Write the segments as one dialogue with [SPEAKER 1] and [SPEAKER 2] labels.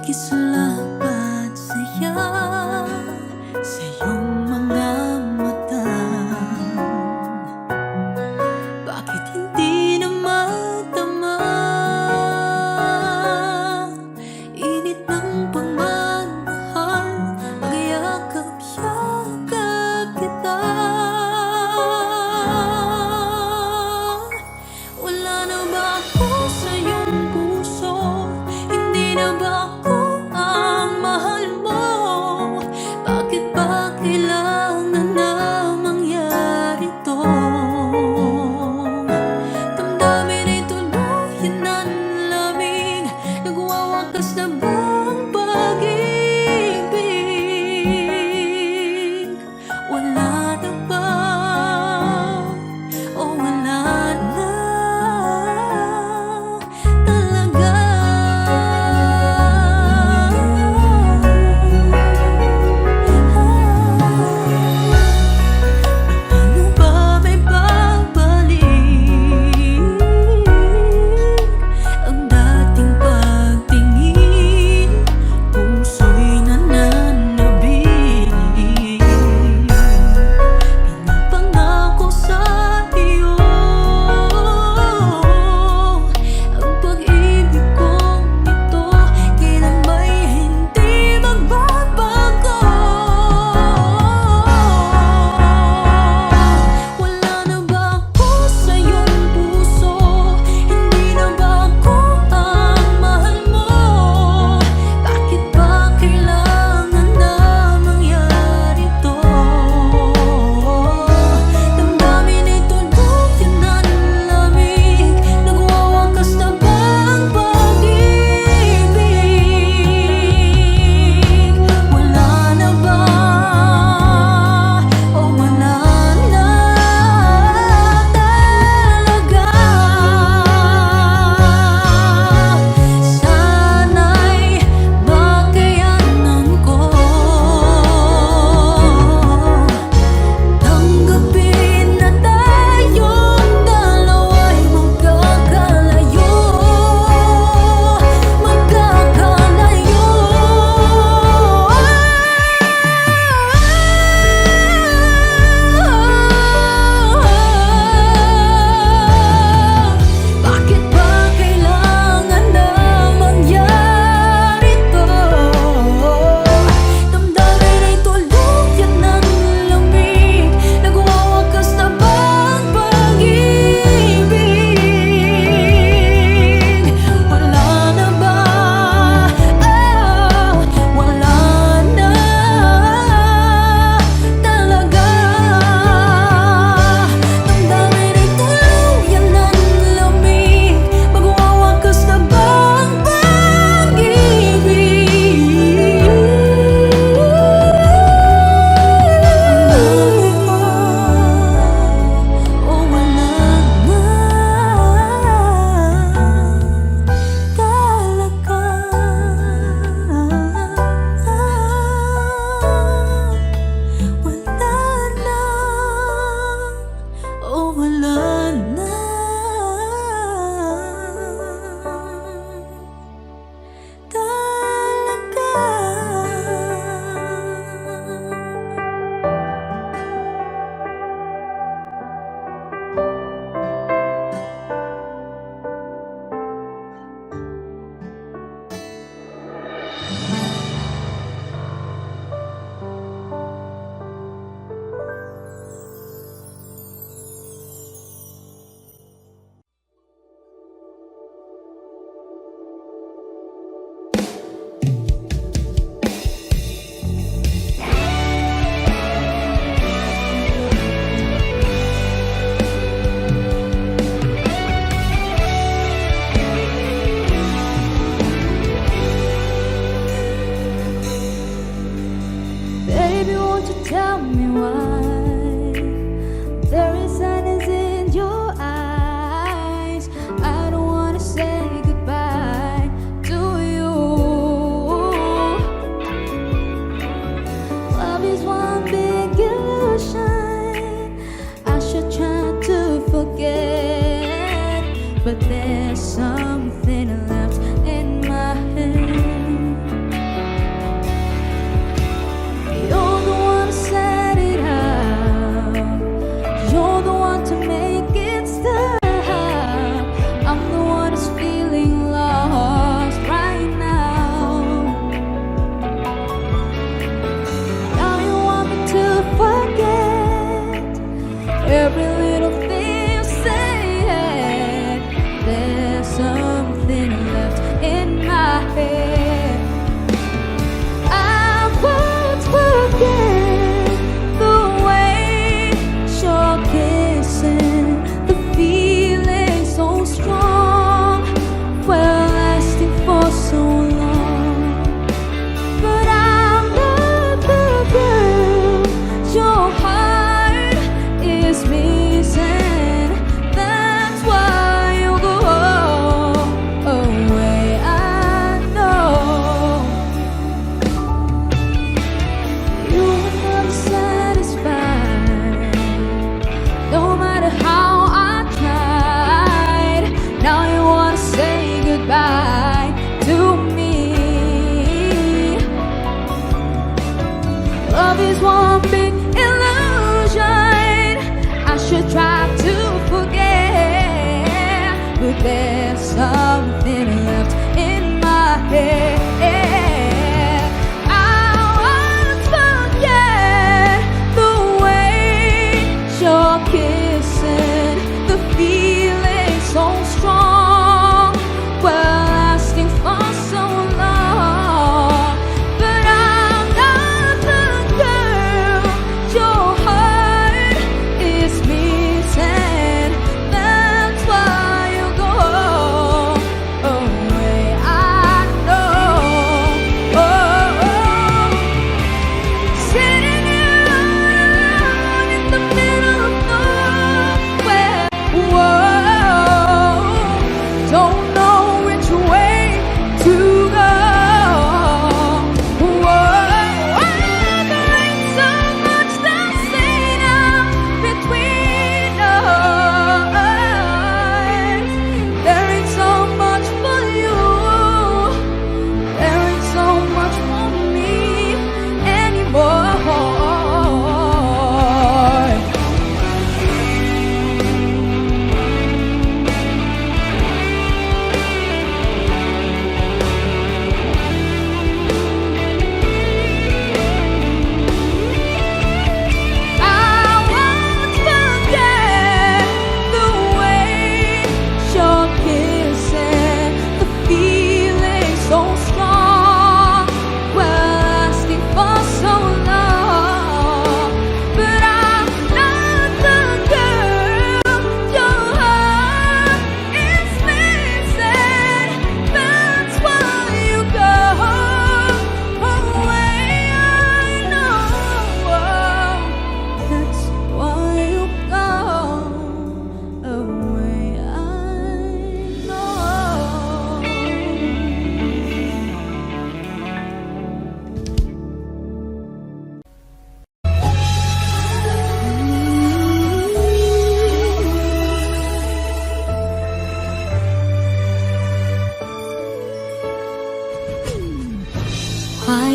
[SPEAKER 1] Nakikisalapat saya sa iyong mga mata. Bakit hindi na matama? Init ng pagmamahal, magyakap-yakap kita. Wala na ba ako sa iyong puso? Hindi na ba ako ang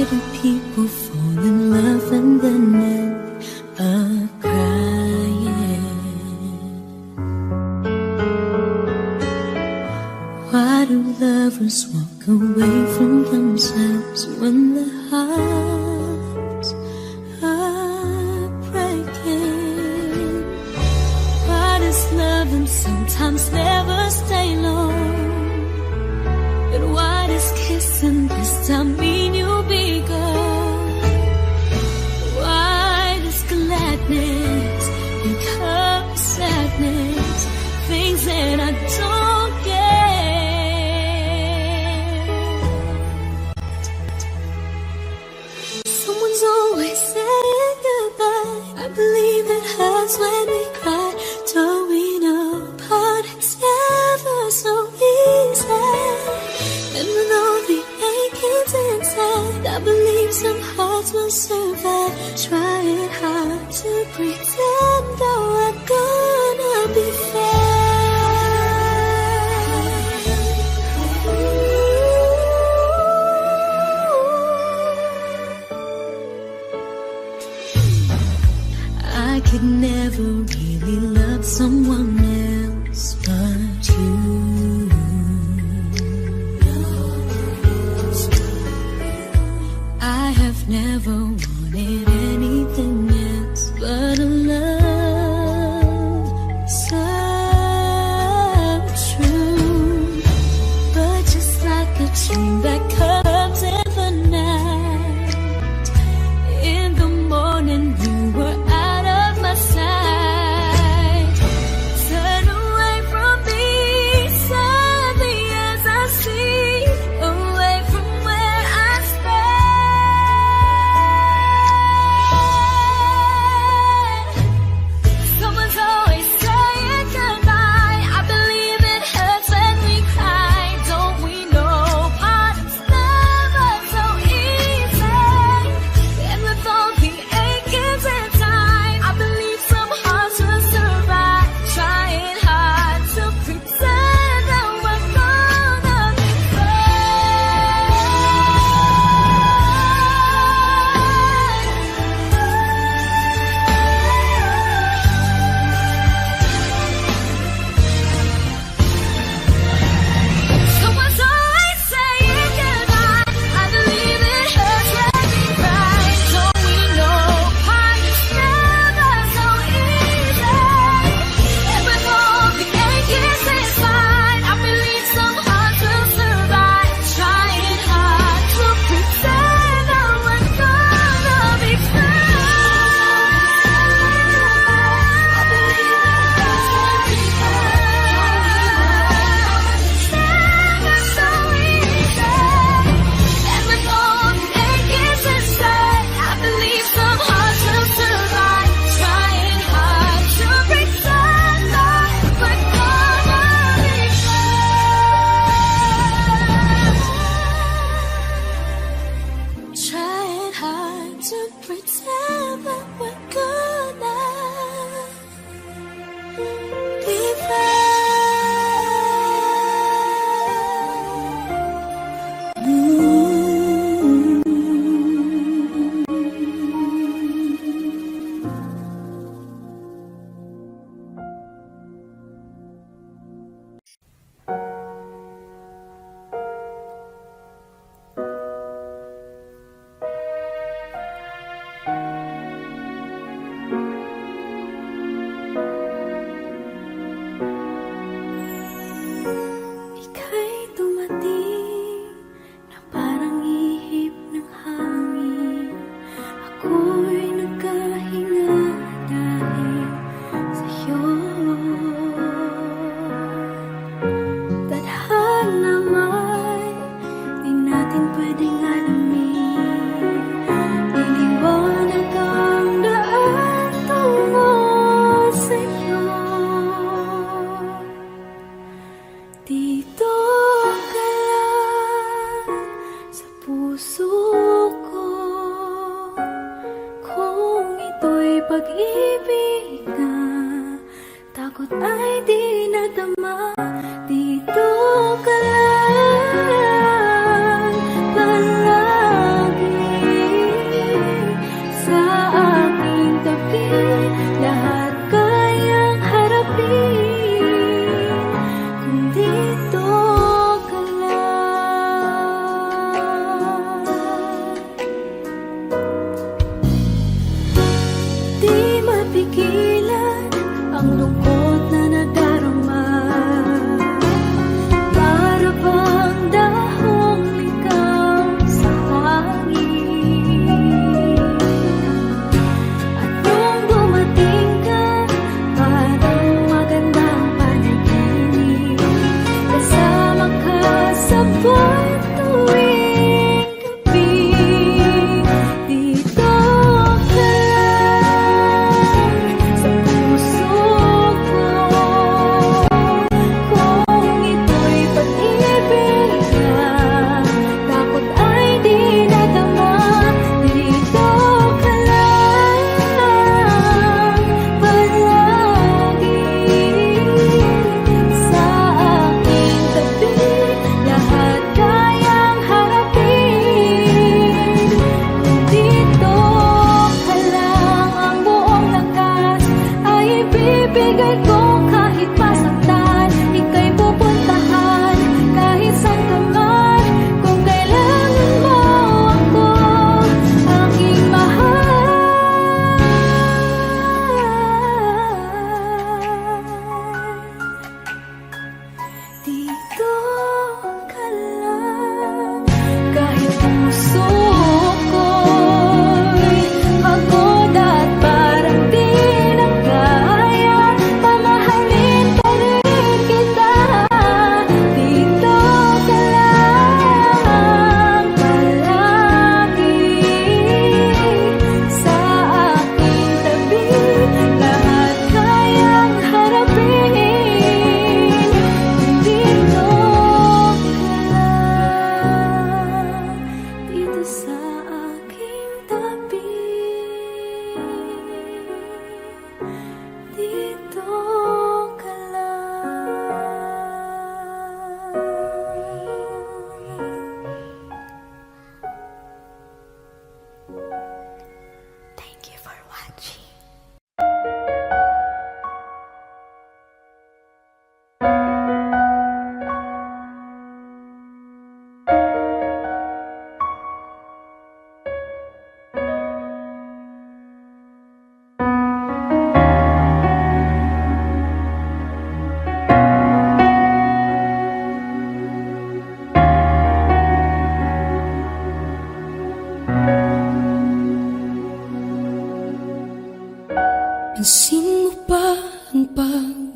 [SPEAKER 1] do people fall in love and then end up crying? Why do lovers walk away from themselves when their hearts are breaking? Why does loving sometimes never stay long? But why does kissing this time mean you'll be gone? Why does gladness become sadness? Things that I don't get. Someone's always saying goodbye. I believe it hurts when we cry. Towing apart, it's never so easy. And with all the achings inside, I believe some hearts will survive. Trying hard to pretend, though I'm gonna be I could never really love someone else but you. I have never wanted anything else but a love so true. But just like a dream that comes in the night, in the morning you were out of my sight. Turn away from me, sadly as I see, away from where I stand.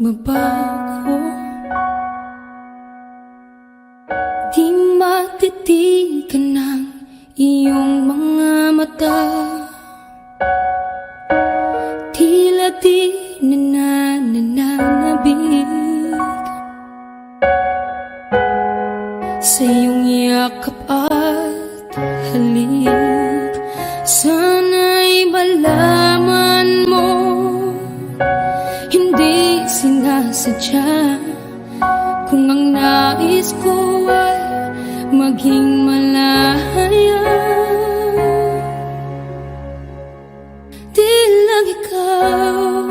[SPEAKER 1] magbabago. Di matitigan ng iyong mga mata, tila di nananabig sa iyong yakap at halik. Sana'y malaman mo, hindi sinasadya, kung ang nais ko ay maging malaya. Di lang ikaw,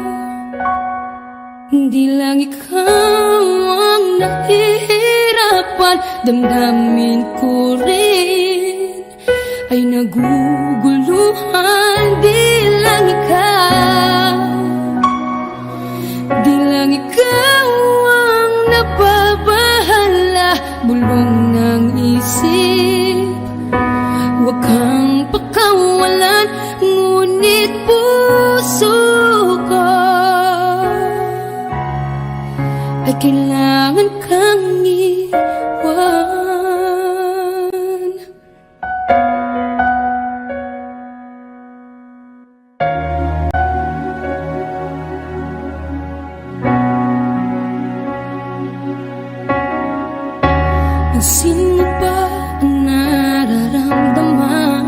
[SPEAKER 1] di lang ikaw ang nahihirapan. Damdamin ko rin ay naguguluhan. Di lang ikaw, di lang ikaw ang nababahala. Bulong ng isip, huwag kang pakawalan, ngunit puso ko ay kailangan kang iwan. Sino ba ang nararamdaman?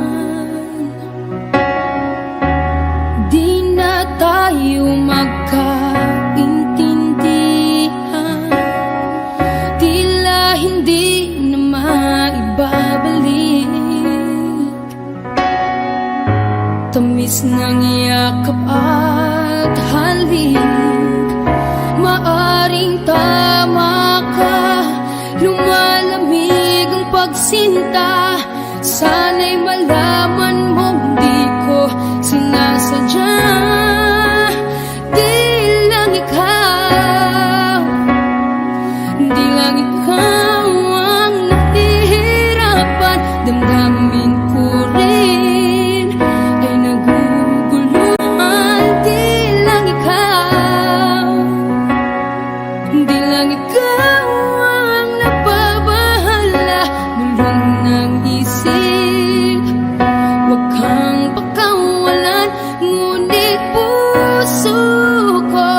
[SPEAKER 1] Di na tayo magkaintindihan, tila hindi na maibabalik. Tamis ng yakap at halik, maaring tama ka. Lumalamig ang pagsinta, sana'y malaman mong di ko sinasadya. Di lang ikaw, di lang ikaw ang nahihirapan. Damdamin ko rin ay naguguluhan. Di lang ikaw, di lang ikaw ang nababahala. Bulong ng isip, huwag kang pakawalan, ngunit puso ko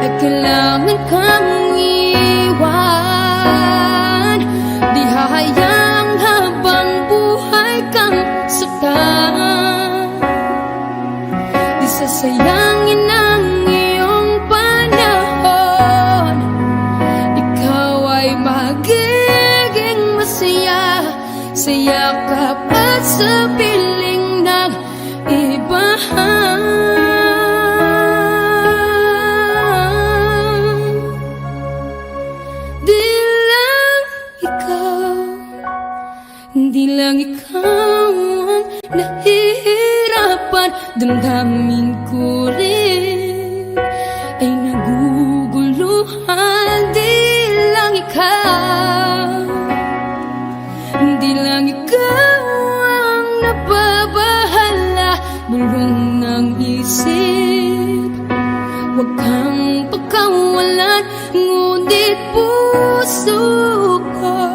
[SPEAKER 1] ay kailangan kang iwan. Di hahayang habang buhay kang saktan, di sasayangin ang iyong panahon. Ikaw ay magiging masaya sa yakap at sa piling ng iba. Di lang ikaw, di lang ikaw ang nahihirapan. Damdamin ko rin ay naguguluhan. Di lang ikaw, di lang ikaw ang nababahala. Bulong ng isip, huwag kang pakawalan, ngunit puso ko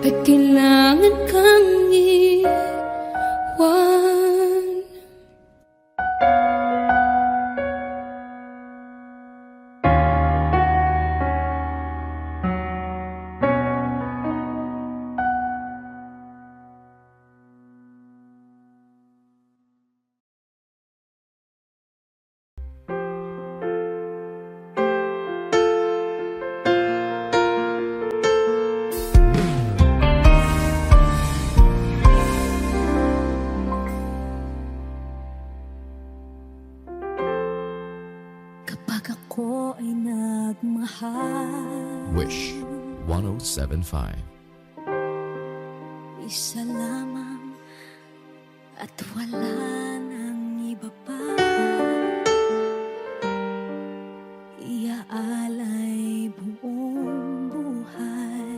[SPEAKER 1] ay kailangan kang iwan. Kapag ako ay nagmahal,
[SPEAKER 2] Wish 1075.
[SPEAKER 1] isa lamang at wala nang iba pa. Iaalay buong buhay,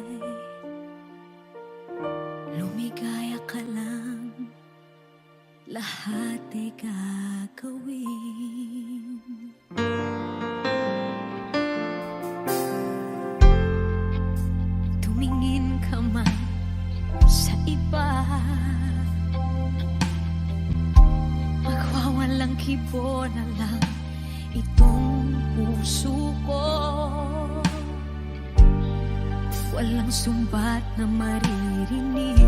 [SPEAKER 1] lumigaya ka lang, lahat ay kibo na lang itong puso ko. Walang sumbat na maririnig,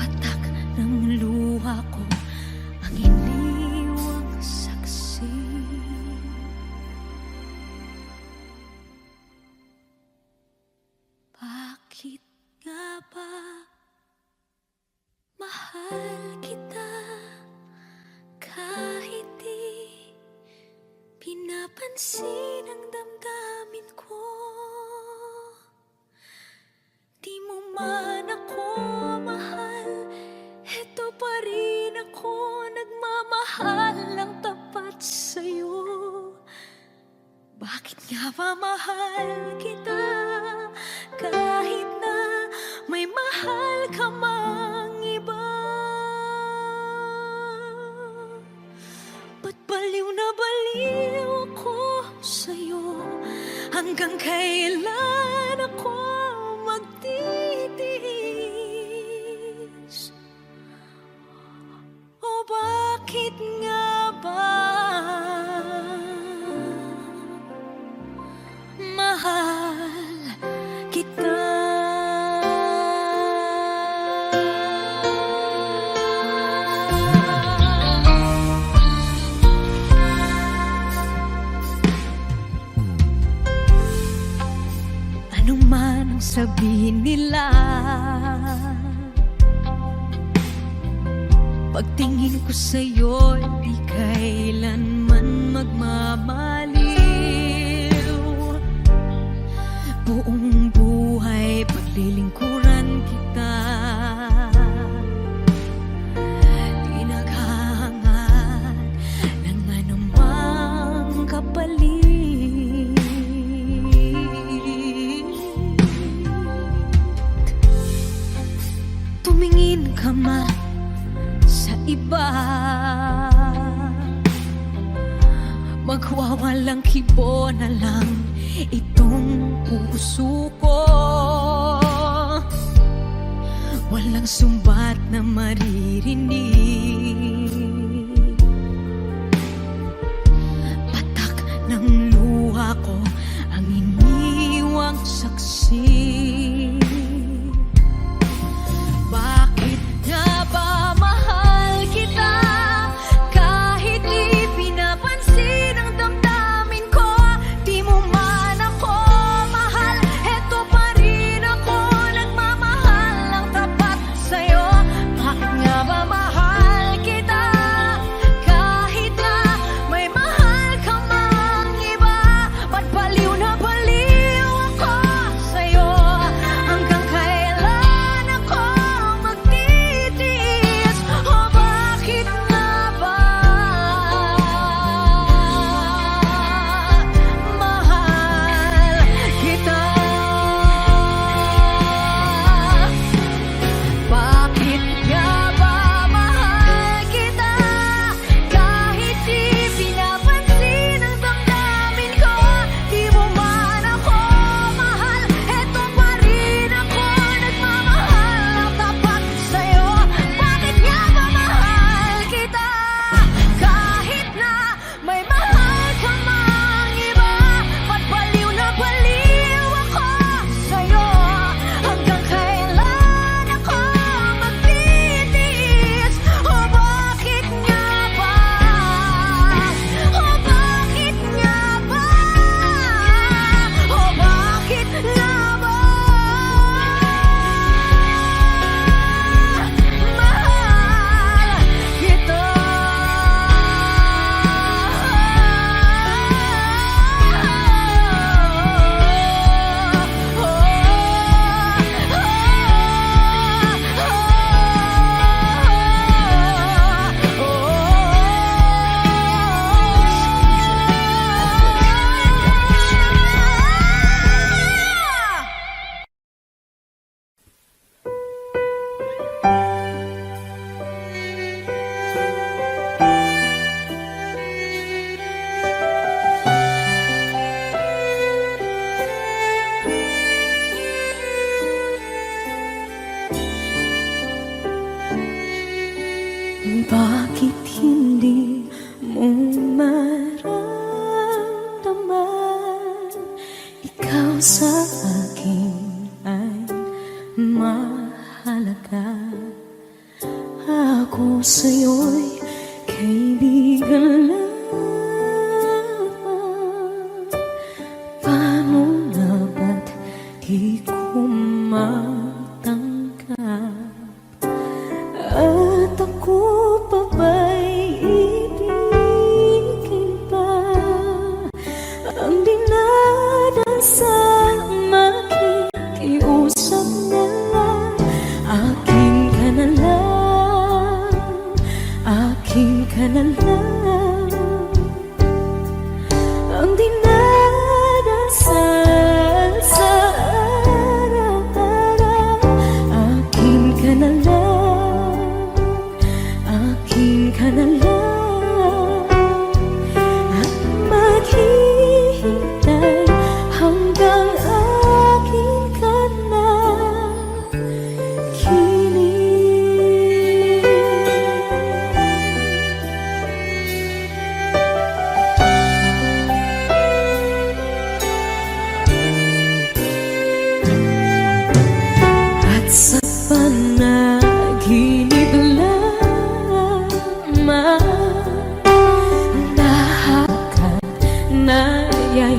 [SPEAKER 1] patak ng luha ko ang iniwang saksi. Bakit nga ba mahal kita kahit di pinapansin ang damdamin ko? Di mo man ako mahal, eto pa rin ako nagmamahal ng tapat sa'yo. Bakit nga ba mahal kita kahit na may mahal ka mang iba? Ba't baliw na baliw ako sa'yo? Hanggang kailan ako magtitiis? O bakit nga ba mahal kita? Ano man ang sabihin nila, pagtingin ko sa'yo, di kailanman magmamaliw. Buong buhay paglilingkuran kita, di naghahangad ng anumang kapalit. Tumingin ka man sa iba, magwawalang kibo na lang itong puso ko. Walang sumbat na maririnig, patak ng luha ko ang iniwang saksi. Bakit nga ba mahal kita kahit di pinapansin ang damdamin ko? Di mo man ako mahal, eto pa rin ako nagmamahal ng tapat sa'yo. Bakit nga ba mahal kita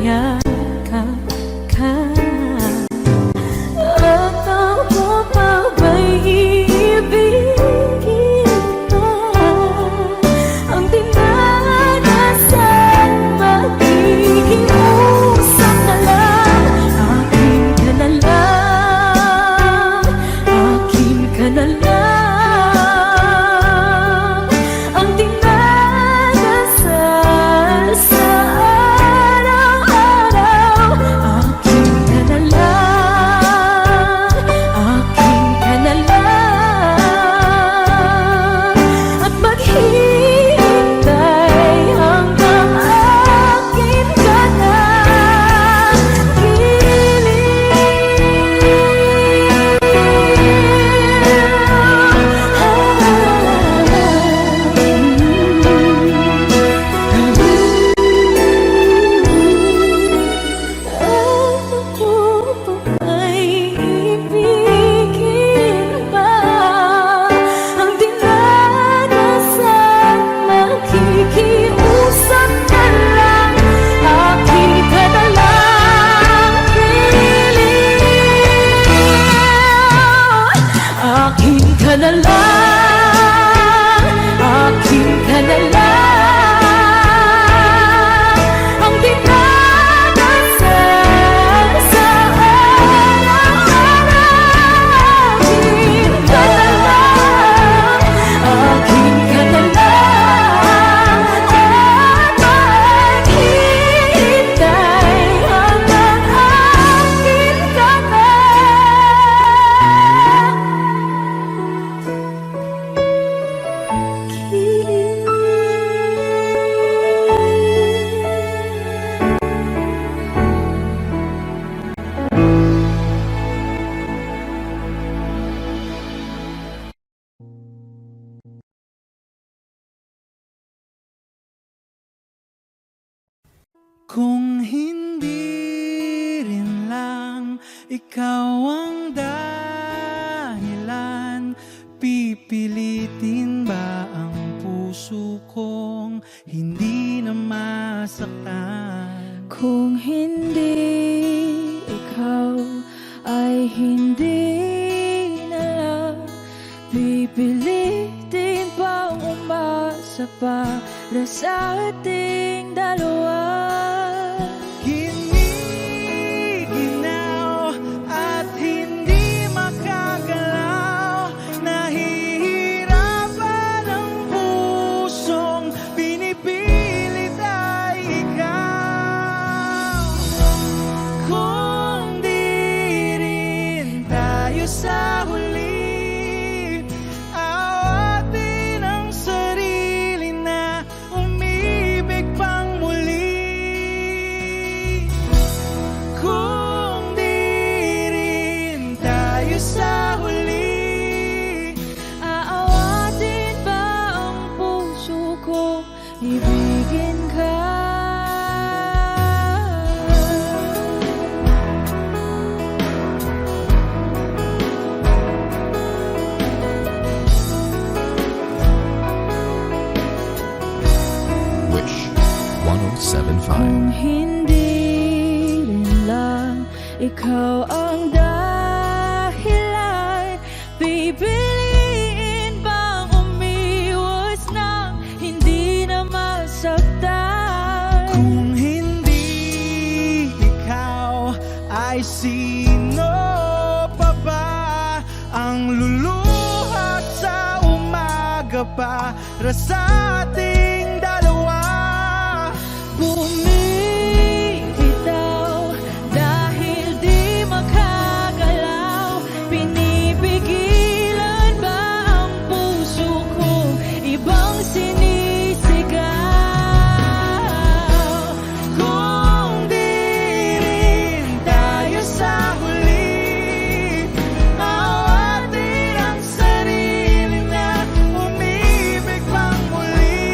[SPEAKER 1] yakap ka. At ako pa ba'y iibigin pa? Ang dinadasan, makikiusap na lang. Akin ka na lang, akin ka na lang. Ang dinadasal sa araw-araw. Akin ka na lang, akin ka na lang. At maghihintay hanggang akin ka na ako ay ibigin ba? Ang dinadasan, makikiusap na lang. Akin ka na lang, akin ka na lang, akin ka na lang. Ang dinadasal sa araw-araw. Akin ka na lang, akin ka na lang. At maghihintay hanggang akin ka na.
[SPEAKER 3] Kung hindi rin lang ikaw ang dahilan, pipilitin ba ang puso kong hindi na masaktan?
[SPEAKER 1] Kung hindi ikaw ay hindi na lang, pipilitin bang umasa para sa ating dalawa?
[SPEAKER 3] Giniginaw at hindi makagalaw, nahihirapan ang pusong pinipilit ay ikaw. Kung di rin tayo sa huli, awatin ang sarili na umibig pang muli. Kung di rin tayo sa huli,
[SPEAKER 1] Aawatin ba ang puso ko, ibigin ka?
[SPEAKER 2] Wish 1075.
[SPEAKER 1] Kung hindi rin lang ikaw ang dahilan, pipiliin bang umiwas nang hindi na masaktan?
[SPEAKER 3] kung hindi ikaw, ay sino pa ba ang luluhat sa umaga para sa ating dalawa?
[SPEAKER 1] Bumibitaw dahil di makagalaw, pinipigilan ba ang puso ko, ibang sinisigaw?
[SPEAKER 3] Kung di rin tayo sa huli, awatin ang sarili na umibig pang muli.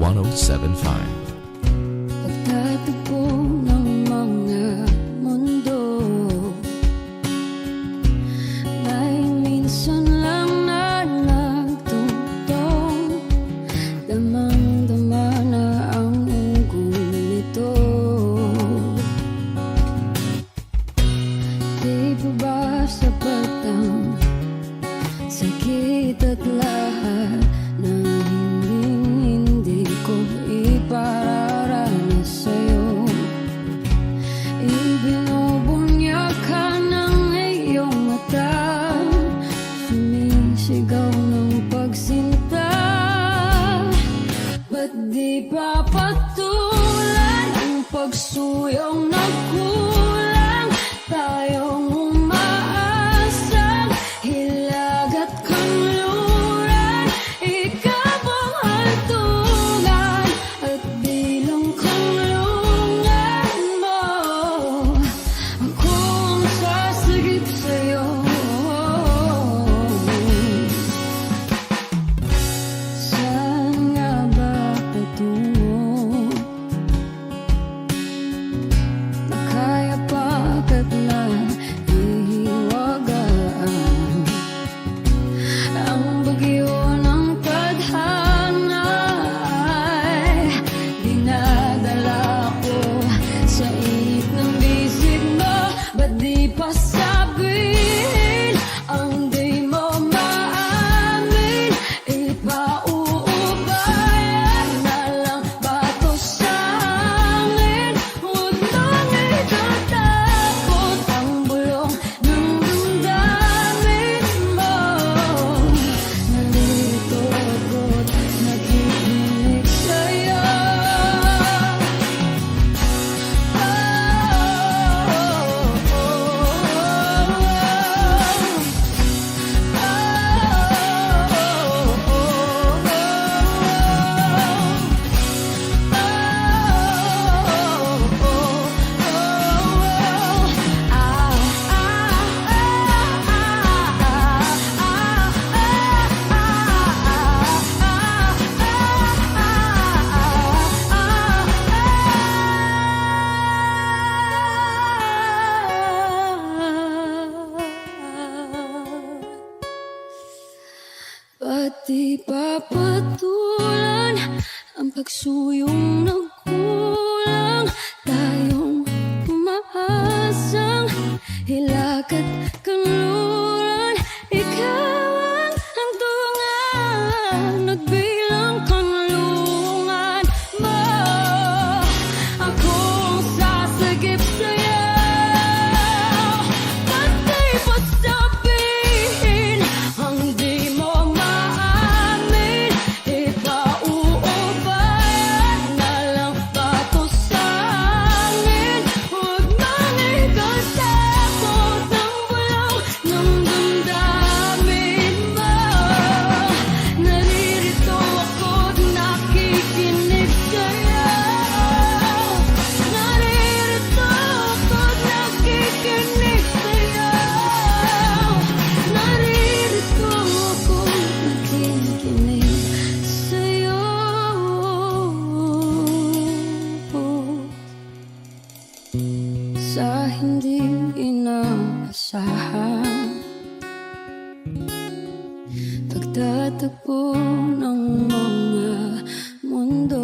[SPEAKER 2] 1075.
[SPEAKER 1] Pagtatagpo ng mga mundo, may minsan lang na nagtungtong, damang-dama na ang ugol nito. Di ba ba sapat ang sakit at lahat ng hindi ko ipararanas sa'yo? Ibinubunya ka ng iyong mata, sumisigaw ng pagsinta. Ba't di pa patulan ang pagsuyong nagkulang? Tayong umaasang hilag at kanluran, ikaw ang hantungan at bilang kanlungan mo. Ako ang sasagip sa'yo. Saan nga ba patungo? Nakaya pagkat na ihiwagaan ang bagyo ng tadhana ay dinadala ko sa init ng bisig mo. Ba't di pa sabihin ang di mo maamin? Ipauubayan na lang ba to sa hangin? Huwag nang ikatakot ang bulong ng damdamin mo. Nalito ako't nakikinig sa'yo. Ba't di pa patulan ang pagsuyong nagkulang? Tayong umaasang hilag at kanluran, ikaw ang hantungan at bilang kanlungan mo. Ako ang sasagip sa'yo. Ba't di pa sabihin ang di mo maamin? Ipauubayan na lang ba to sa hangin? Huwag nang ikatakot ang bulong ng damdamin mo. Naririto ako't nakikinig sa'yo. Naririto ako't nakikinig sa'yo. Naririto ako't nakikinig sa'yo. Sa hindi inaasahan, pagtatagpo ng mga mundo.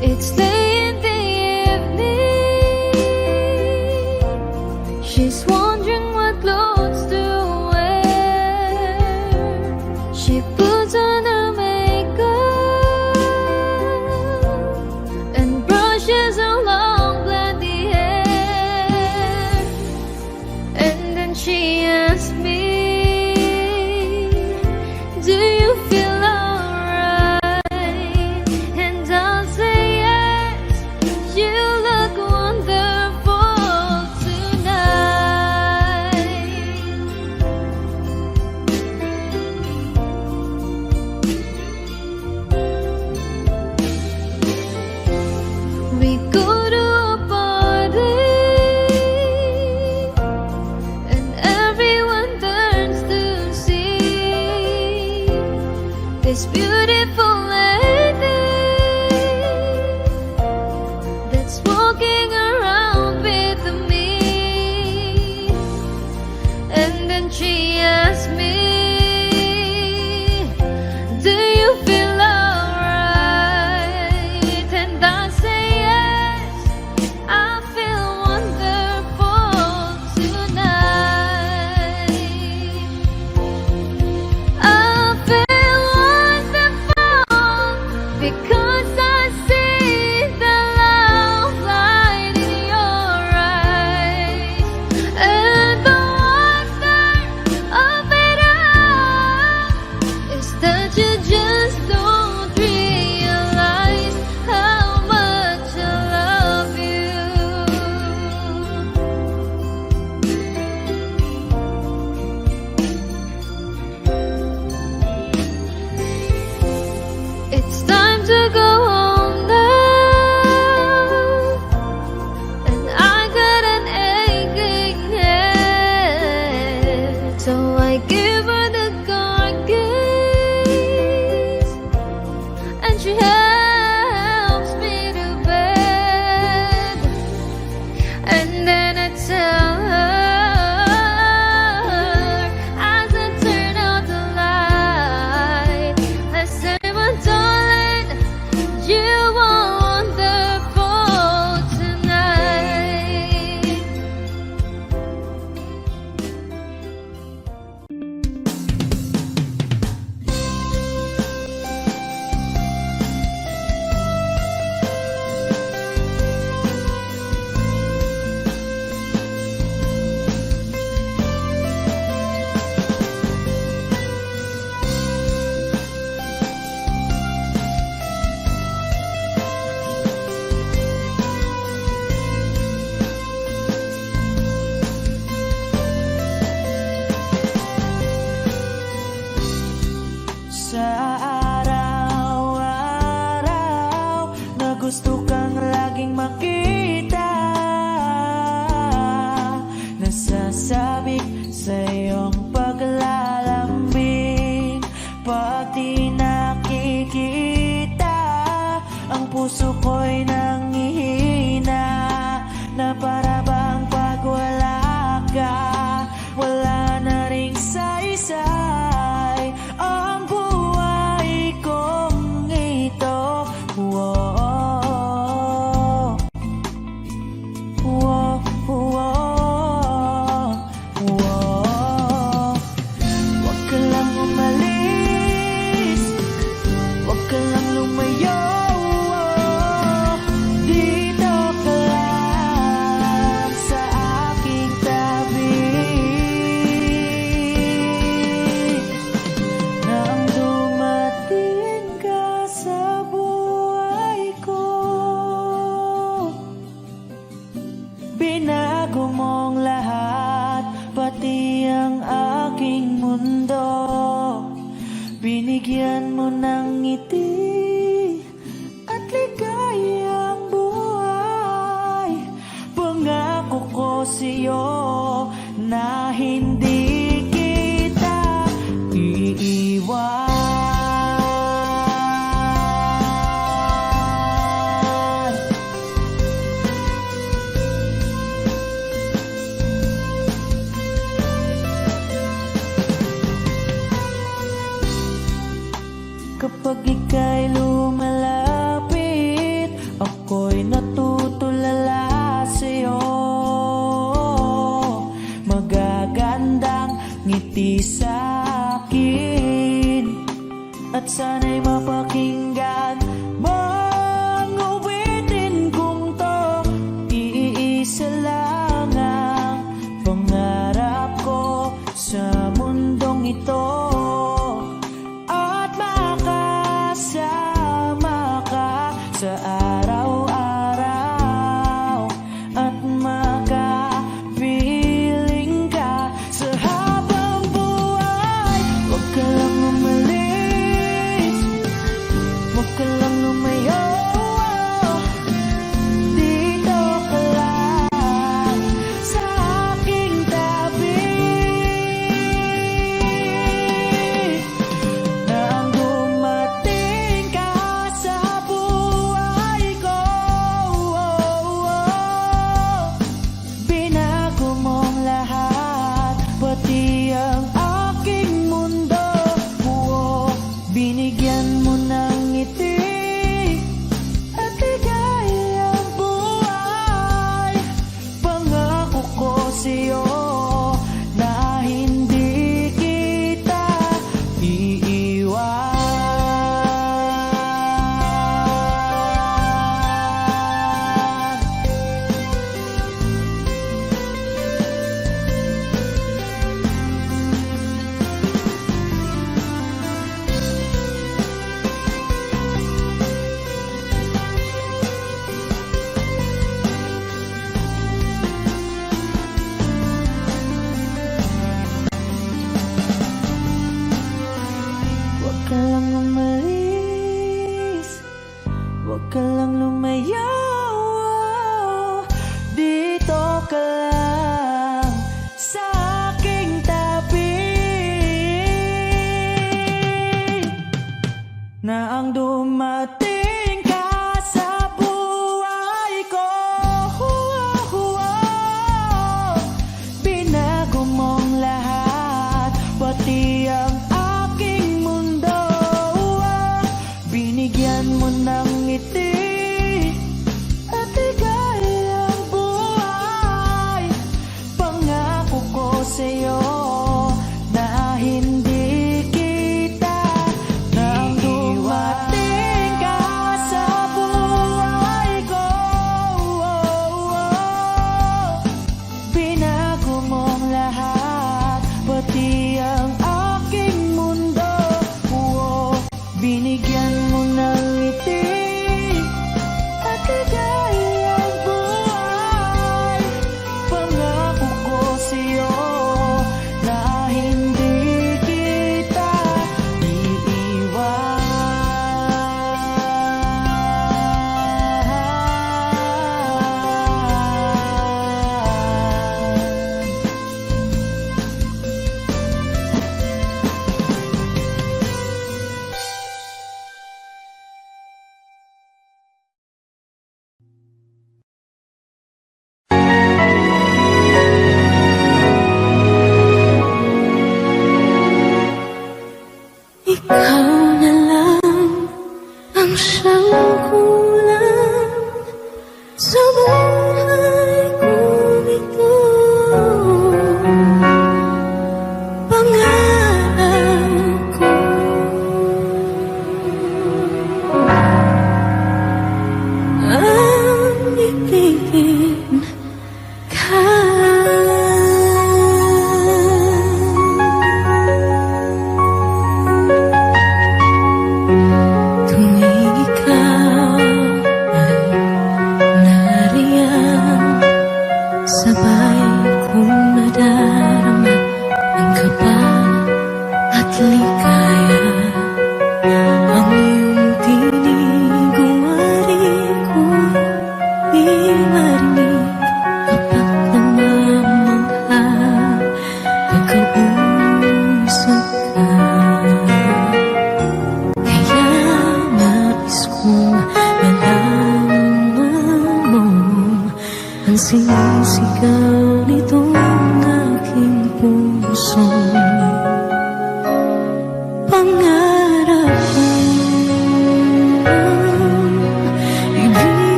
[SPEAKER 1] It's late in the evening. She's wondering what clothes to wear. She puts on her makeup and brushes her long blondy hair, and then she asks
[SPEAKER 4] mundo. Binigyan mo ng ngiti at ligayang buhay. Pangako ko sa'yo na hindi kita iiwan. Kapag ika'y lumalapit, ako'y natutulala sa'yo. Magagandang ngiti sa'kin at sana'y mapakinggan mong awitin kong to. Iisa lang ang pangarap ko sa mundong ito, sa araw-araw at makapiling ka sa habang buhay. Huwag ka lang umalis, huwag ka lang lumayo. Dito ka lang sa aking tabi. Nang dumating ka sa pati ang aking mundo. Binigyan mo ng ngiti at ligayang buhay. Pangako ko sa'yo na hindi kita iiwan. Huwag ka lang umalis, huwag ka lang lumayo. Dito ka lang sa aking tabi. Na ang dumating ka sa buhay ko, binago mong lahat, pati ang binigyan mo ng ngiti at ligayang buhay. Pangako ko sa'yo na hindi kita nang dumating ka sa buhay ko. Binago mong lahat, pati ang aking mundo. Binigyan mo ng ngiti at ligayang buhay. Pangako ko sa'yo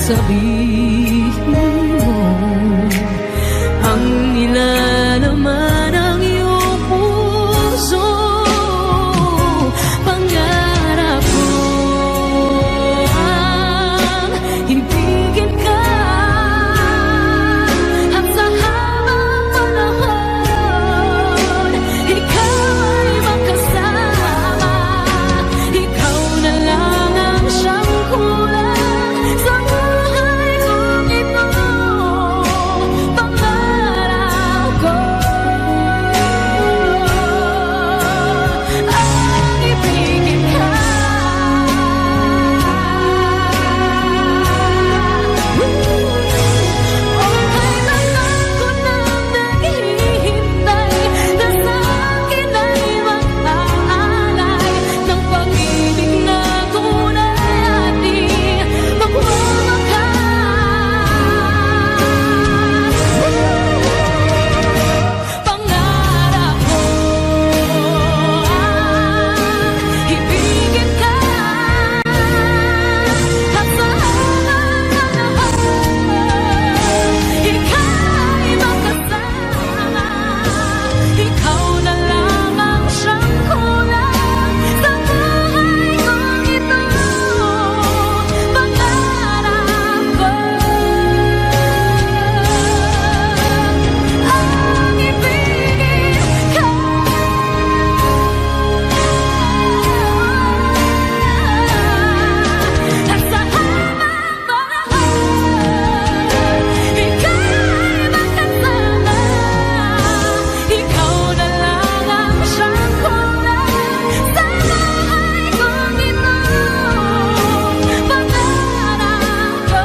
[SPEAKER 1] sabihin mo ang nilalaman ng iyong puso. Pangarap ko ang ibigin ka at sa habang panahon ikaw ay makasama. Ikaw na lang ang siyang kulang sa buhay kong ito. Pangarap ko ang ibigin ka. O kailangan ko nang naghihintay na sa akin ay mag-aalay ng pag-ibig na tunay at di magwawakas. Pangarap ko ang ibigin ka at sa habang panahon ikaw ay makasama. Ikaw na lang ang siyang kulang sa buhay kong ito. Pangarap ko ang ibigin ka at sa habang panahon ikaw ay makasama. Ikaw na lang ang siyang kulang sa buhay kong ito. Pangarap ko,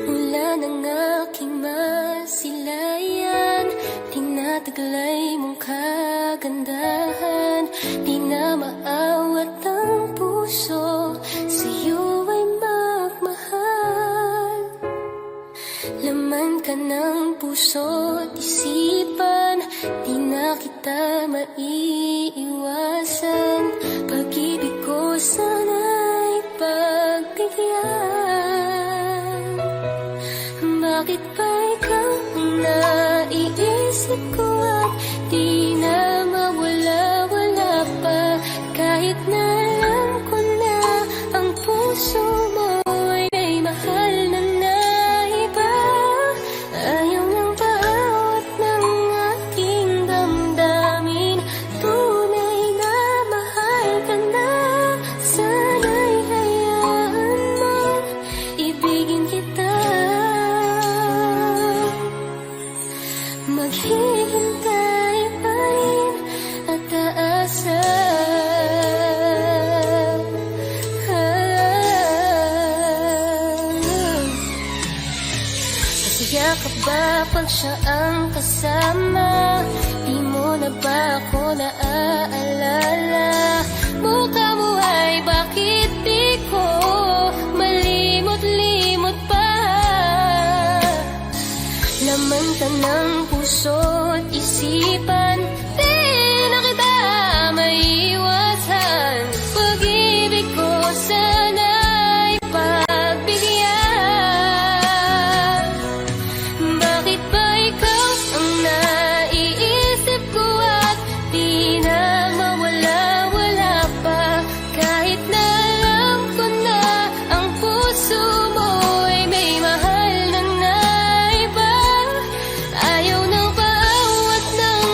[SPEAKER 1] mula ng aking masilayan, tinataglay mong kagandahan. Di na maawat ang puso, sa'yo ay magmahal. Laman ka ng puso't isipan, di na kita maiiwasan. Pag-ibig ko sana'y pagbigyan. Bakit ba ikaw ang naiisip ko at di na mawala-wala pa? Kahit na alam ko na ang puso mo ay may mahal na iba. Ayaw ng bawat ng aking damdamin, tunay na mahal ka na. Sana'y hayaan mo, ibigin kita. Maghihintay pa rin at aasa. Masaya ka ba pag siya ang kasama? Di mo na ba ako naaalala? Mukha mo ay bakit di ko malimot-limot pa? Laman ka ng puso't isipan, di na kita maiiwasan. Pag-ibig ko sana'y pagbigyan. Bakit ba ikaw ang naiisip ko at di na mawala-wala pa? Kahit na alam ko na ang puso mo ay may mahal na iba. Ayaw ng bawat ng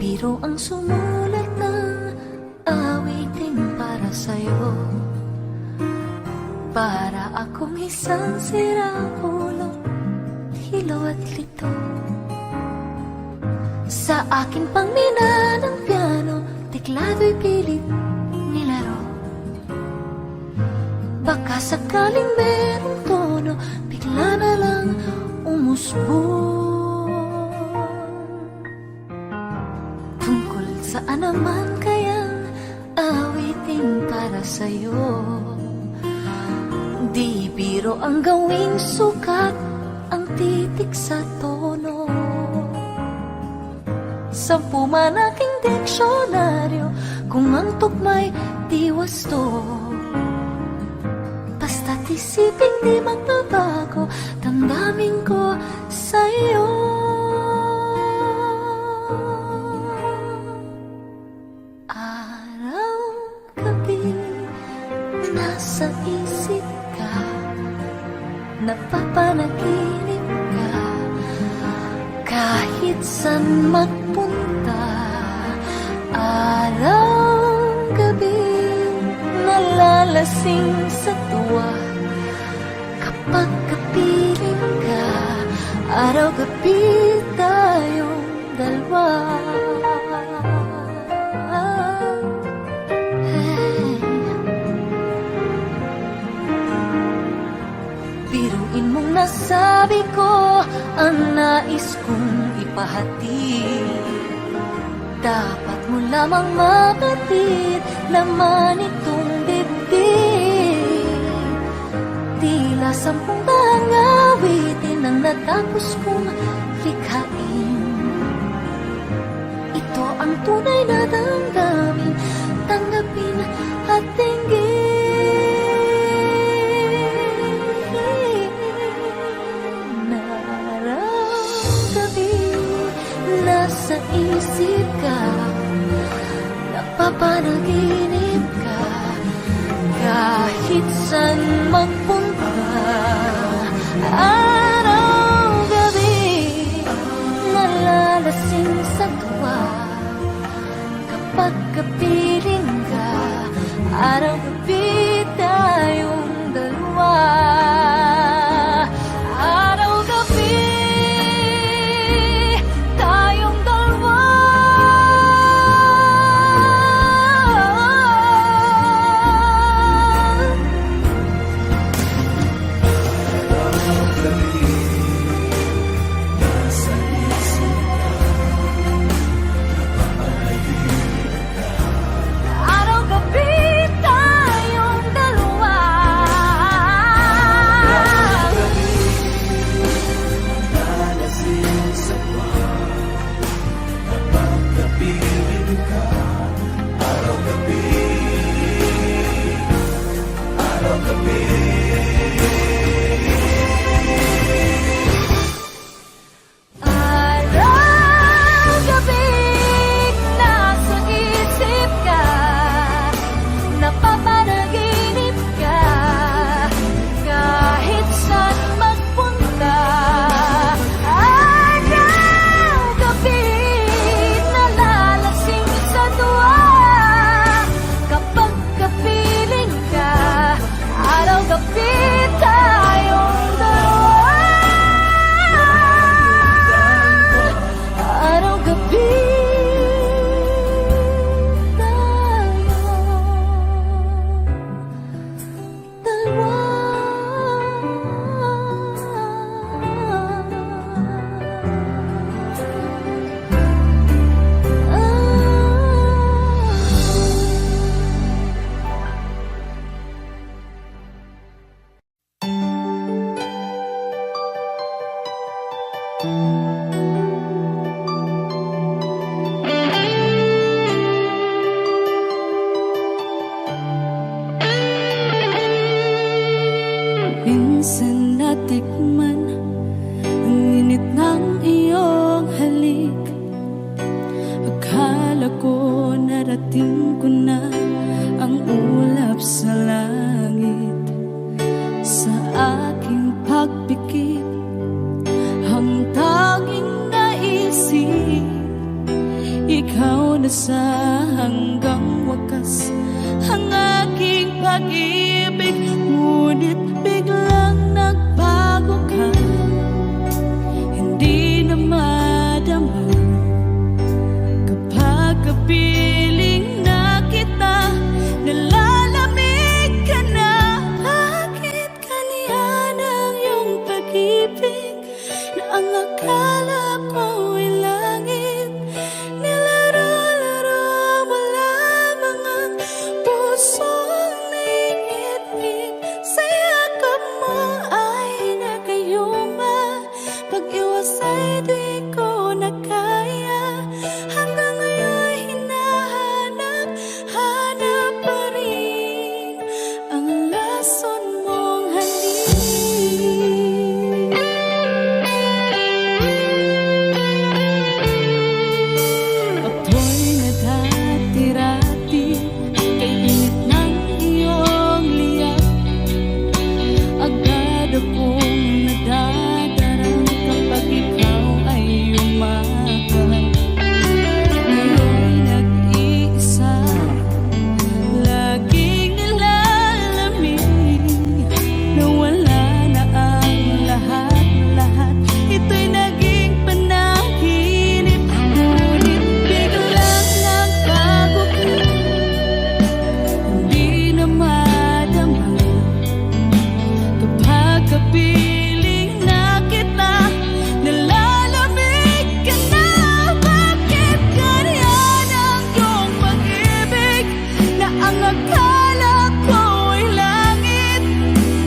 [SPEAKER 1] biro ang sumulat ng awitin para sa'yo. Para akong isang sirang ulo, hilo at lito. Sa akin pang mina ng piano, teklado'y pilit nilaro. Baka sakaling merong tono, bigla na lang umusbong. Tungkol saan naman kayang awitin para sa'yo? Di biro ang gawing sukat, ang titik sa tono. 10 man aking diksyonaryo, kung ang tugma'y di wasto. Basta't isipin di magbabago, damdamin ko sa'yo. Araw, gabi, nasa isip ka, napapanaginip ka, kahit saan magpunta. Araw, gabi, nalalasing sa tuwa, kapag kapiling ka. Araw, gabi, tayong dalawa. Biruin mong nasabi ko ang nais kong ipahatid. Dapat mo lamang mapatid, laman itong dibdib. Tila 10 bahang awitin ang natapos kong likhain. Ito ang tunay na damdamin, tanggapin at tinggin. Nasa isip ka, napapanaginip ka, kahit saan magpunta. Araw, gabi, nalalasing sa tuwa, kapag kapiling ka. Araw, gabi, tayong dalawa. Araw, gabi, araw, gabi, tayo na sa hanggang wakas ang aking pag-ibig, ngunit biglang nagbago ka. Hindi na madama kapag kapiling na kita, nalalamig ka na. Bakit ganyan ang iyong pag-ibig na ang akala ko ay langit? Nilaro-laro mo lamang ang pusong naiinip. Sa yakap mo ay nagayuma, pag-iwas ay di ko na kaya. Hanggang ngayon hinahanap-hanap pa rin ang lason mong halik. Apoy na dati-rati, kay init ng iyong liyak. Agad akong nadadarang kapag ikaw ay umakyat. Ngayon'y nag-iisa, laging nilalamig, nawala na ang lahat-lahat. Ito'y naging panaginip, ngunit biglang nagbago ka. Hindi na madama kapag kapiling na kita, nalalamig ka na. Bakit ganyan ang iyong pag-ibig na ang akala ko ay langit?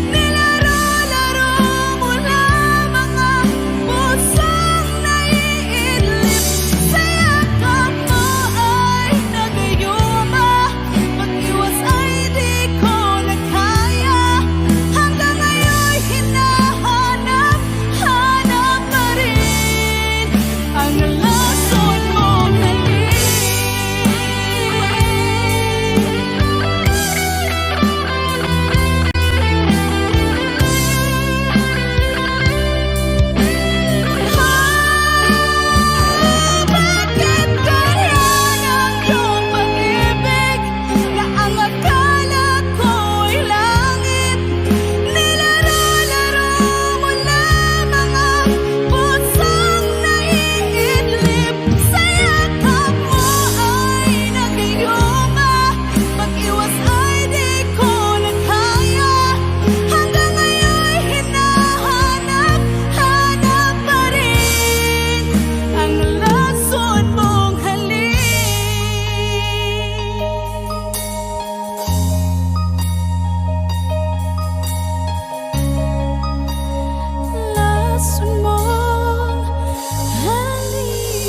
[SPEAKER 1] Nilaro-laro mo lamang ang pusong naiinlip. Sa yakap mo ay nagayuma, pag-iwas ay di ko na kaya. Hanggang ngayon hinahanap-hanap pa rin ang lason mong halik. Bakit ganyan ang iyong pag-ibig na ang akala ko ay langit? Nilaro-laro mo lamang ang pusong naiidlip. Sa yakap mo ay nagayuma, pag-iwas ay di ko na kaya. Hanggang ngayon hinahanap-hanap pa rin ang lason mong halik. Lason mong halik.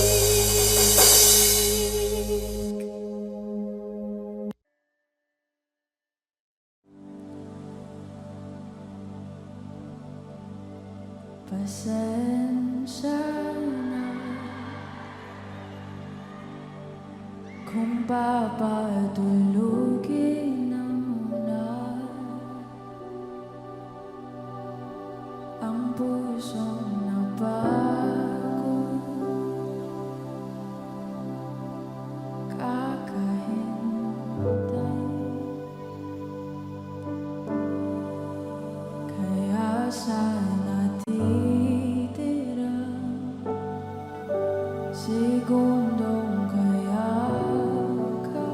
[SPEAKER 1] Pasensya na kung papatulugin na muna ang pusong napagod. Kakahintay, kaya sana titira segundong kaya ka.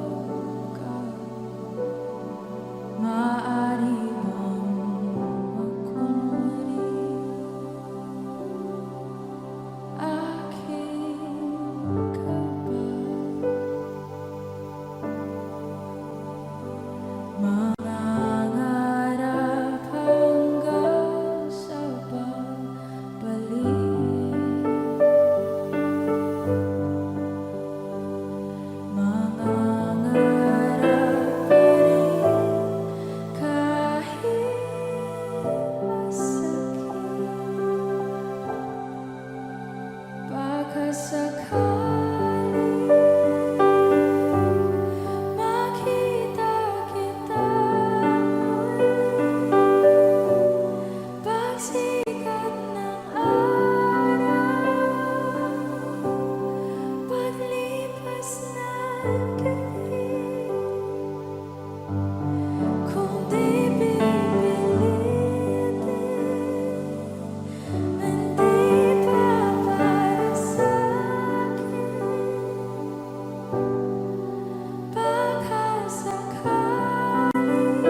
[SPEAKER 1] Maaari bang magkunwari aking ka ba? Mangangarap hanggang sa pagbalik, mangangarap pa rin kahit masakit. Baka sakali makita kita muli, pagsikat ng araw, paglipas ng Kung di pipilitin, hindi pa para sa'kin. Baka sakaling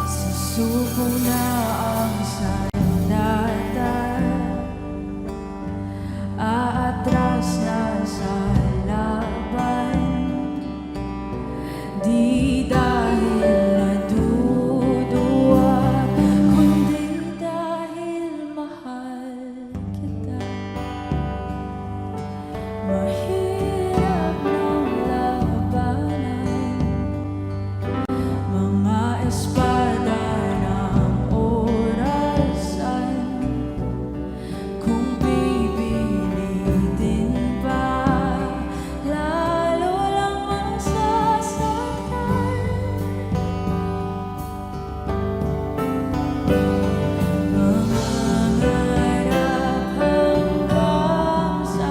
[SPEAKER 4] Susuko na ang sandata, aatras na sa laban. Di dahil naduduwa, kundi dahil mahal kita. Mahirap ng labanan, mga espada ng orasan. Kung pipilitin pa, lalo lang masasaktan. Mangarap hanggang sa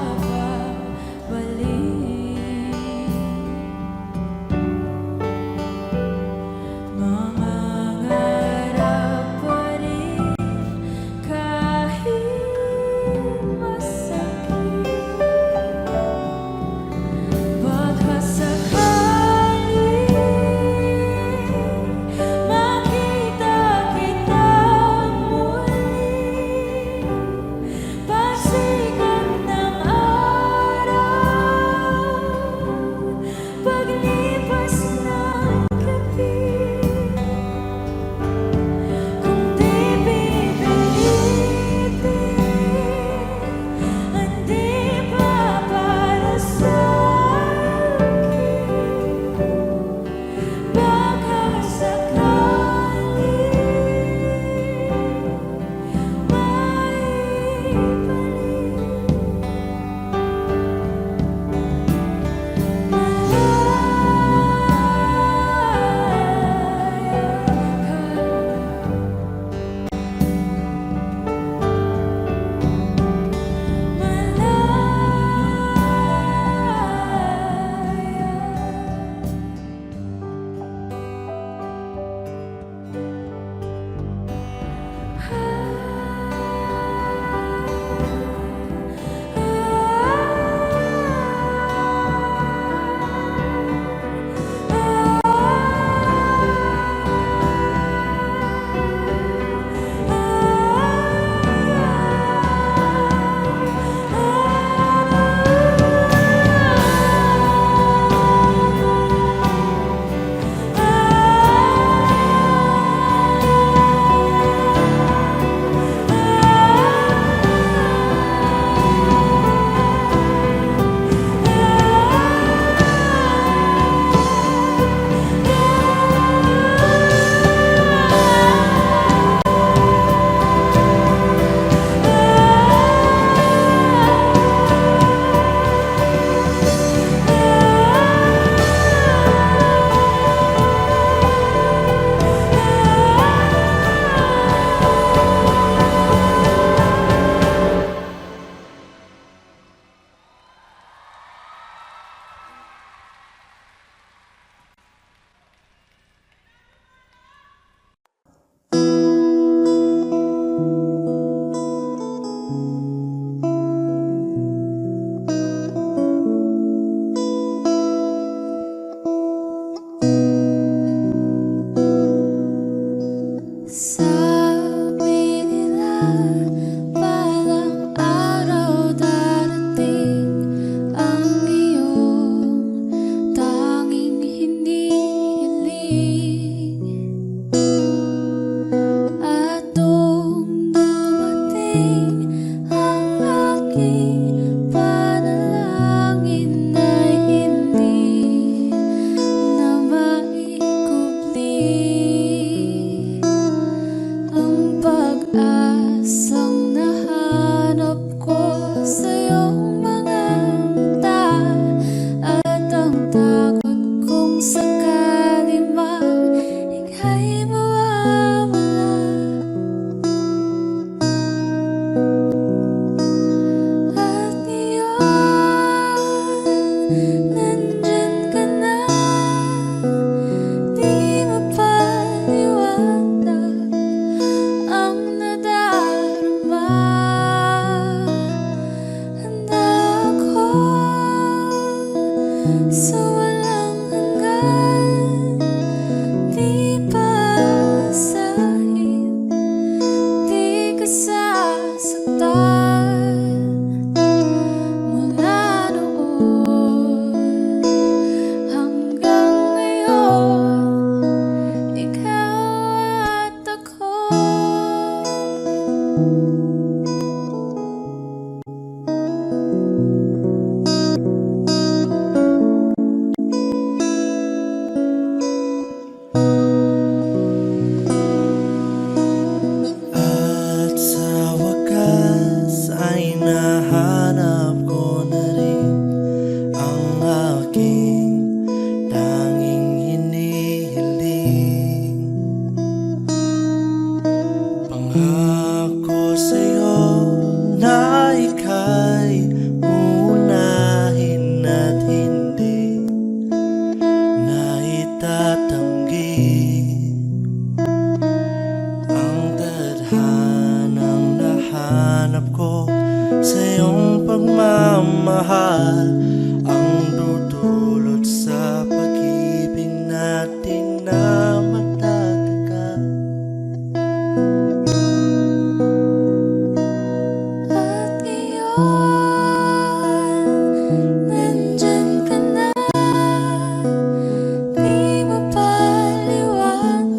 [SPEAKER 5] pagmamahal ang dudulot sa pag-ibig natin na matatagal.
[SPEAKER 1] At ngayon, nandyan ka na. Di mo paliwanag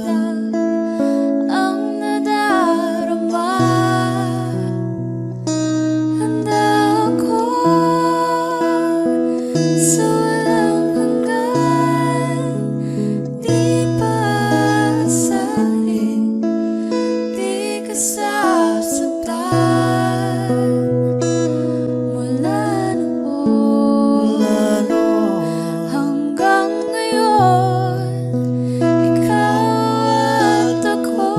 [SPEAKER 1] ang nadarama. Handa ako sa walang hanggan. Di pa asahin, di ka sasaktan. Mula noon hanggang ngayon, ikaw at ako.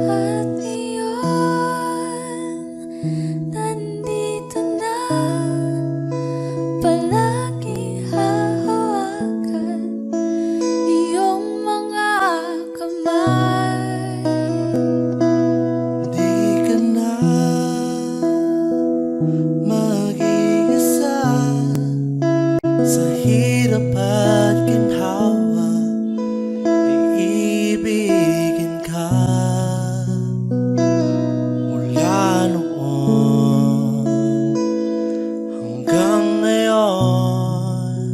[SPEAKER 1] At iyon, nandito na. Palagi hahawakan iyong mga kamay.
[SPEAKER 5] Di ka na mag-iisa sa hirap at ginhawa. Iibigin ka mula noon hanggang ngayon.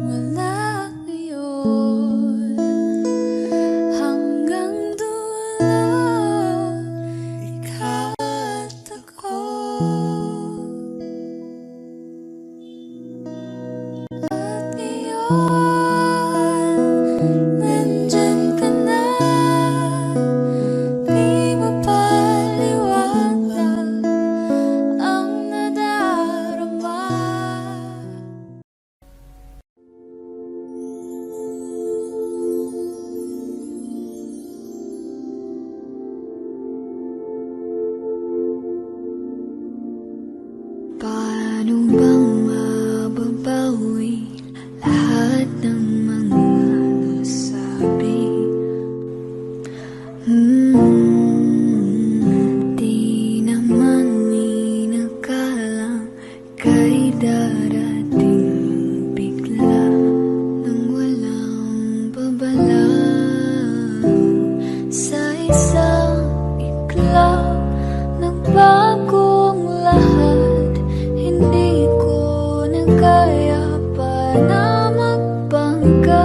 [SPEAKER 1] Mula ngayon hanggang dulo, ikaw at ako. At ngayon, nandyan ka na. Di mo paliwanag ang nadarama. Paano bang mababawi lahat ng mga nasabi? Di naman inakalang kay darating bigla nang walang babala. Sa isang iklaw, nagbagong lahat. Hindi ko na kaya pa na magpanggap.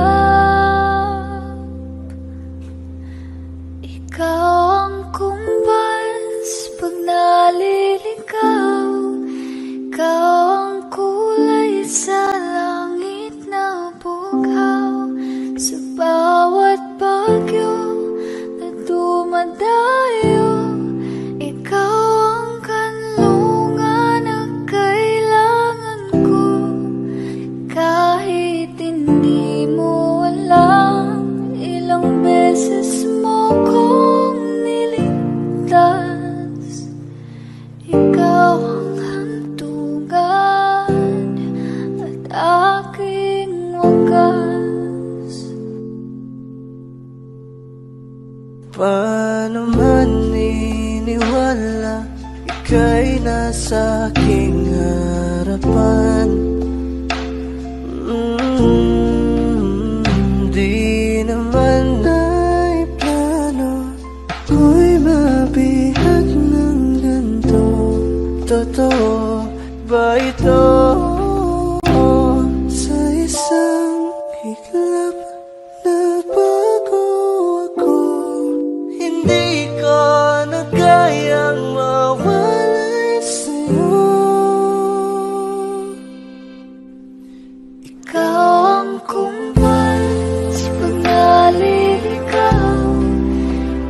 [SPEAKER 1] Ikaw ang kumbas pag naliligaw. Ikaw ang kulay sa langit na bughaw. Sa bawat bagyo na dumadayo, ikaw ang kanlungan na kailangan ko. Kahit hindi mo alam, ilang beses mo kong niligtas. Ikaw ang hantungan at aking wagas.
[SPEAKER 5] Paano man iniwala, ika'y nasa aking harapan. Di naman ay plano ko'y mabihag ng ganito. Totoo ba ito? Sa isang iglap na bago ako, hindi ko na kayang mawalay sa'yo.
[SPEAKER 1] Ikaw ang kumbas pag naliligaw.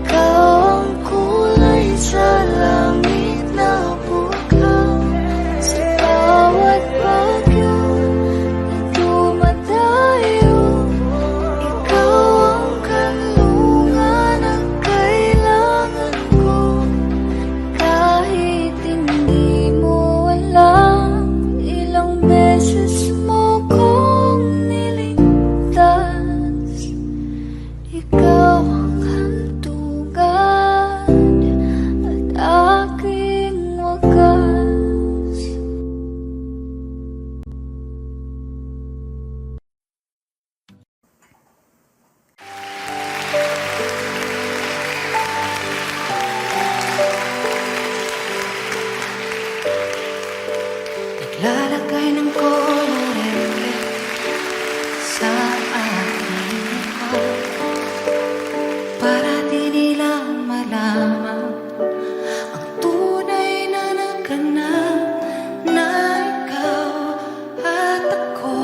[SPEAKER 1] Ikaw ang kulay sa langit na bughaw. Sa bawat
[SPEAKER 6] ng kolorete sa aking likod para di nila malaman ang tunay na naganap na ikaw at ako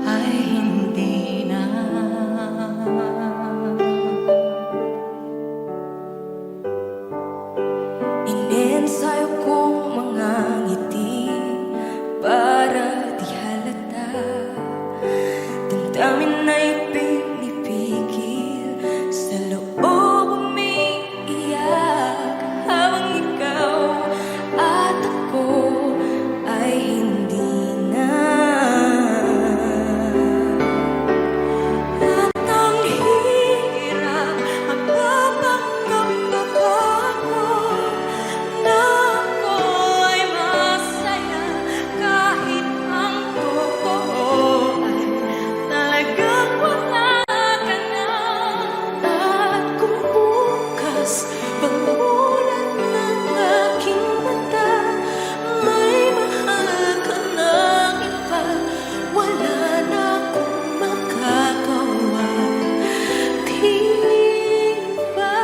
[SPEAKER 6] ay hindi na.
[SPEAKER 4] Inensayo kong mga ngiti para di halata. Damdamin ay pinipigil sa loob umiiyak habang ikaw at ako ay hindi na. At ang hirap magpapanggap ako na ako ay masaya kahit ang totoo ay talagang wala ka na. At kung bukas pagmulat ng aking mata may mahal ka ng iba, wala na akong makagawa, di ba?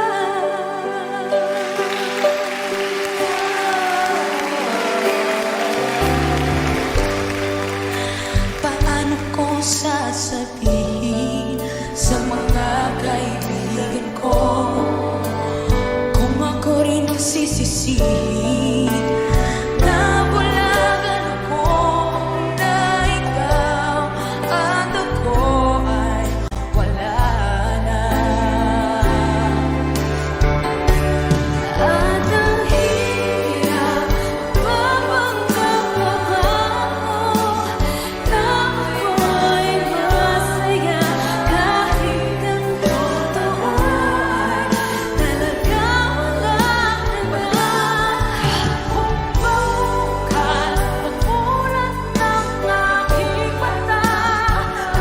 [SPEAKER 6] Paano ko sasabihin sa mga kaibigan ko kung ako rin magsisisihin na bulagan ako na ikaw at ako ay wala na.
[SPEAKER 4] At ang hirap mapanggap ako na ako'y masaya kahit ang totoo ay talagang wala ka na. Kung bukas pagmulat ng aking mata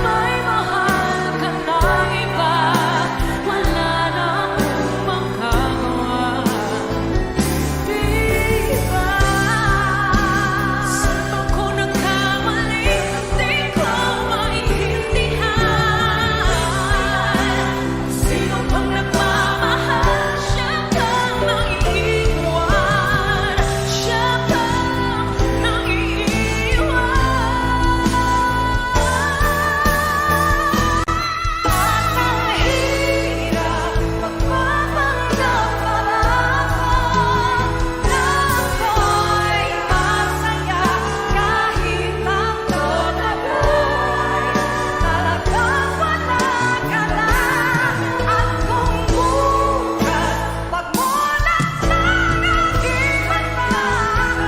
[SPEAKER 4] may mahal ka ng iba, wala na akong magagawa, di ba?
[SPEAKER 6] Saan ba ko nagkamali? Di ko maintindihan. Sino bang nagmamahal? Siya bang nangiiwan? Siya bang nangiiwan? At ang hirap magpapanggap na ako'y masaya kahit ang totoo ay talagang wala ka na. At kung bukas pagmulat ng aking mata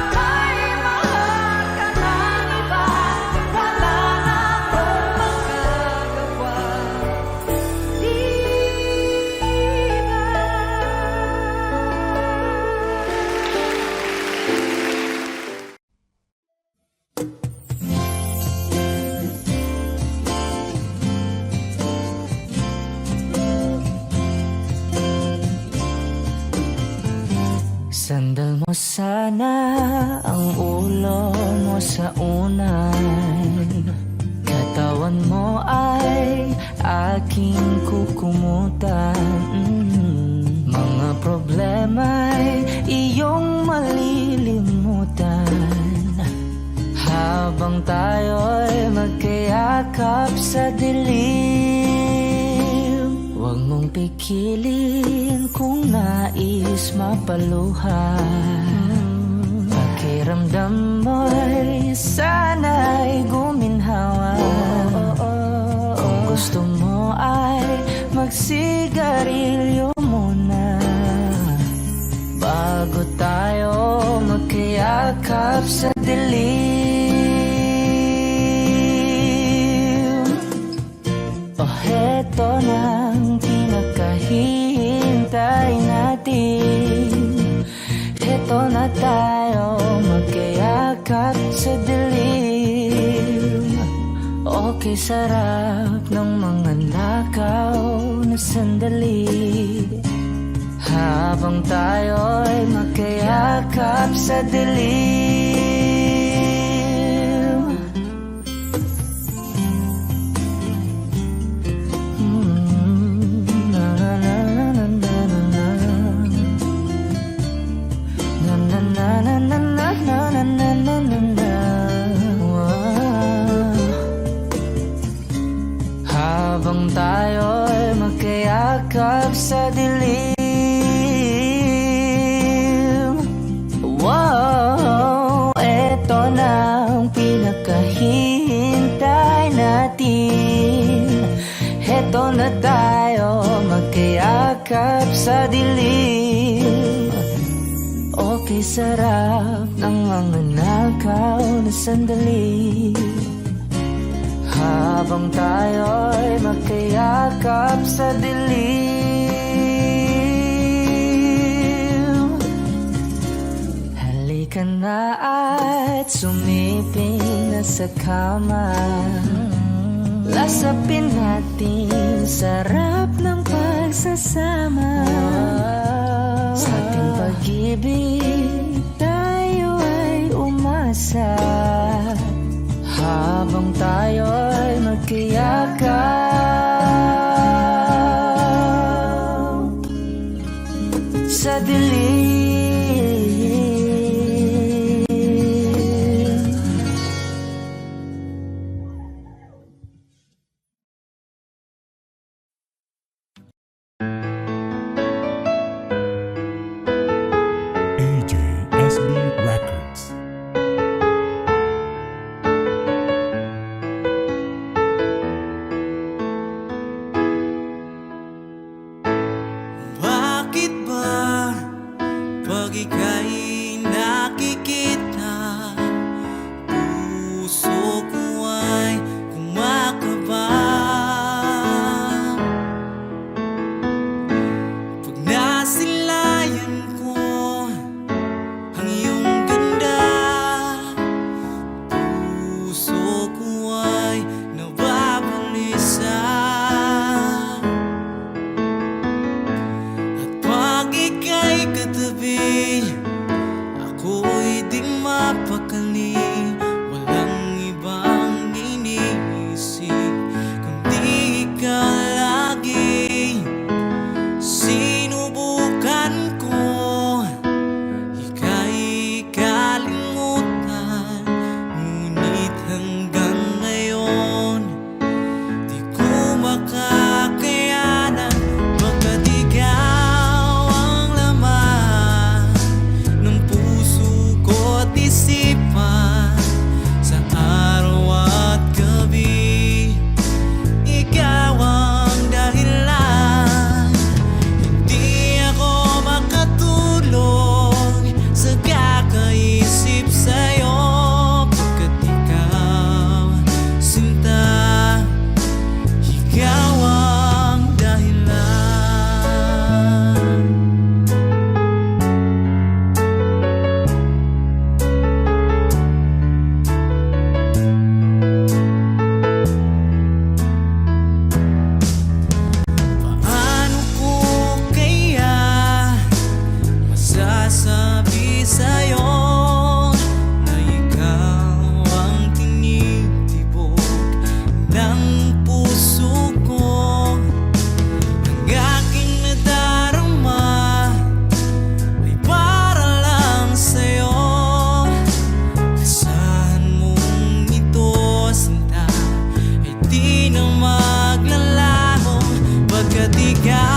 [SPEAKER 6] may mahal ka ng iba, wala na akong magagawa, di
[SPEAKER 3] Sandal mo sana ang ulo mo sa unan. Katawan mo ay aking kukumutan. Mga problema'y iyong malilimutan habang tayo'y magkayakap sa dilim. Huwag mong pikilin kung nais mapaluhan. Pakiramdam mo'y sana'y guminhawa. Kung gusto mo ay magsigarilyo muna bago tayo magkayakap sa dilim. O heto nang pinakahihintay natin. Heto na tayo magkayakap sa dilim. Okay, sarap ng mga nakaw na sandali habang tayo'y magkayakap sa dilim.
[SPEAKER 5] Di sarap ng mga nakaw na sandali habang tayo'y magkayakap sa dilim. Halika na at sumiping na sa kama. Lasapin natin sarap ng pagsasama. Sa ating pag-ibig tayo ay umasa habang tayo'y magkayakap sa dilim.
[SPEAKER 7] AJSB Records.
[SPEAKER 3] Bakit ba pag ika'y nakikita, puso ko ay kumakaba? Pag nasilayan ko ang iyong ganda, puso ko ay nababalisa. Pag ika'y katabi, ako'y di mapakali. Walang ibang iniisip kundi ikaw lagi. Sinubukan ko ika'y kalimutan, ngunit hanggang ngayon di ko makakayanan. Baga't ikaw ang laman ng puso ko't isipan sa araw at gabi. Ikaw ang dahilan, hindi ako makatulog sa kakaisip sa'yo. Pagkat ikaw, sinta, ikaw ang dahilan. Paano ko kaya masasabi sa'yo na ikaw ang tinitibok ng puso ko? Ang aking nadarama ay para lang sa'yo. Asahan mong ito, sinta, ay di na maglalaho. Pagkat ikaw